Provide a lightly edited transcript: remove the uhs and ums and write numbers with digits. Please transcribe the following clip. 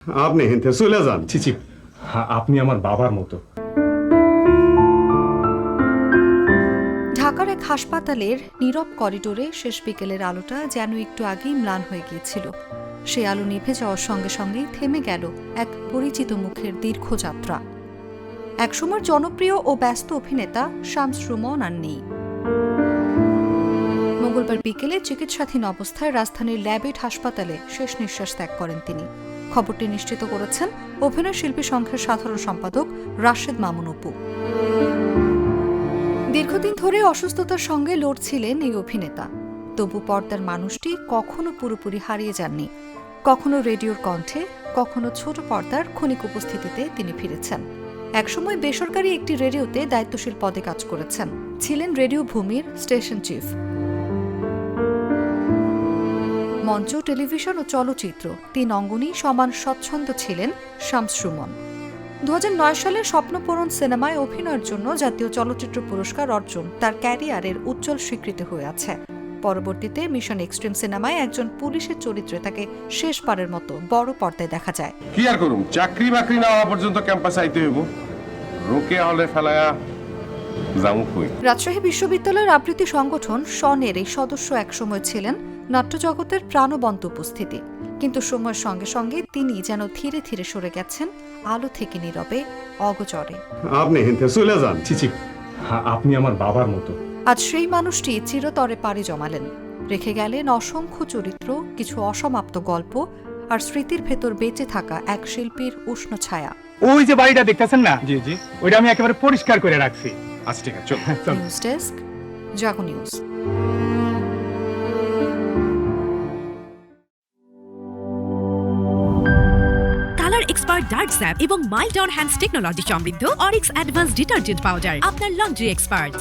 আপনি হেনতে চলে যান। চিচি, আপনি আমার বাবার মতো। ঢাকার এক হাসপাতালের নীরব করিডোরে শেষ বিকেলের আলোটা যেন একটু আগেই ম্লান হয়ে গিয়েছিল। সে আলো নিভে যাওয়ার সঙ্গে সঙ্গেই থেমে গেল এক পরিচিত মুখের দীর্ঘ যাত্রা। একসময় জনপ্রিয় ও ব্যস্ত অভিনেতা শামস সুমন আর নেই। মঙ্গলবার বিকেলে চিকিৎসাধীন অবস্থায় রাজধানীর ল্যাবেট হাসপাতালে শেষ নিঃশ্বাস ত্যাগ করেন তিনি। খবরটি নিশ্চিত করেছেন অভিনয় শিল্পী সংঘের সাধারণ সম্পাদক রাশেদ মামুন অপু। দীর্ঘদিন ধরে অসুস্থতার সঙ্গে লড়ছিলেন এই অভিনেতা, তবু পর্দার মানুষটি কখনো পুরোপুরি হারিয়ে যাননি। কখনো রেডিওর কণ্ঠে, কখনো ছোট পর্দার ক্ষণিক উপস্থিতিতে তিনি ফিরেছেন। একসময় বেসরকারি একটি রেডিওতে দায়িত্বশীল পদে কাজ করেছেন, ছিলেন রেডিও ভূমির স্টেশন চিফ। মঞ্চ, টেলিভিশন ও চলচ্চিত্র তিন অঙ্গনেই সমান স্বচ্ছন্দ ছিলেন শামস সুমন। 2009 সালে স্বপ্নপূরণ সিনেমায় অভিনয়ের জন্য জাতীয় চলচ্চিত্র পুরস্কার অর্জন তার ক্যারিয়ারের উজ্জ্বল স্বীকৃতি হয়ে আছে। পরবর্তীতে মিশন এক্সট্রিম সিনেমায় একজন পুলিশের চরিত্রে তাকে শেষবারের মতো বড় পর্দায় দেখা যায়। কি আর করুম, চাকরি বাকরি না হওয়া পর্যন্ত ক্যাম্পাস আইতে হইব, রোকে হলে ফেলায়া যামু কই। রাজশাহী বিশ্ববিদ্যালয়ের আবৃত্তি সংগঠন সনের এই সদস্য একসময় ছিলেন নাট্যজগতের প্রাণবন্ত উপস্থিতি, কিন্তু সময়ের সঙ্গে সঙ্গে তিনি যেন ধীরে ধীরে সরে গেছেন আলো থেকে নীরবে, অগোচরে। আপনি হেনতে চলে যান। চিচি, আপনি আমার বাবার মতো। আজ সেই মানুষটি চিরতরে পাড়ি জমালেন, রেখে গেলেন অসংখ্য চরিত্র, কিছু অসমাপ্ত গল্প আর স্মৃতির ভেতর বেঁচে থাকা এক শিল্পীর উষ্ণ ছায়া। ওই যে বাড়িটা দেখতেছেন না, জি জি, ওইটা আমি একেবারে পরিষ্কার করে রাখছি। আচ্ছা ঠিক আছে, চল। News desk, Jago news. Colour expert dark sap এবং মাইল্ড অন হ্যান্ডস টেকনোলজি সমৃদ্ধ অরিক্স অ্যাডভান্স ডিটারজেন্ট পাউডার আপনার লন্ড্রি এক্সপার্ট।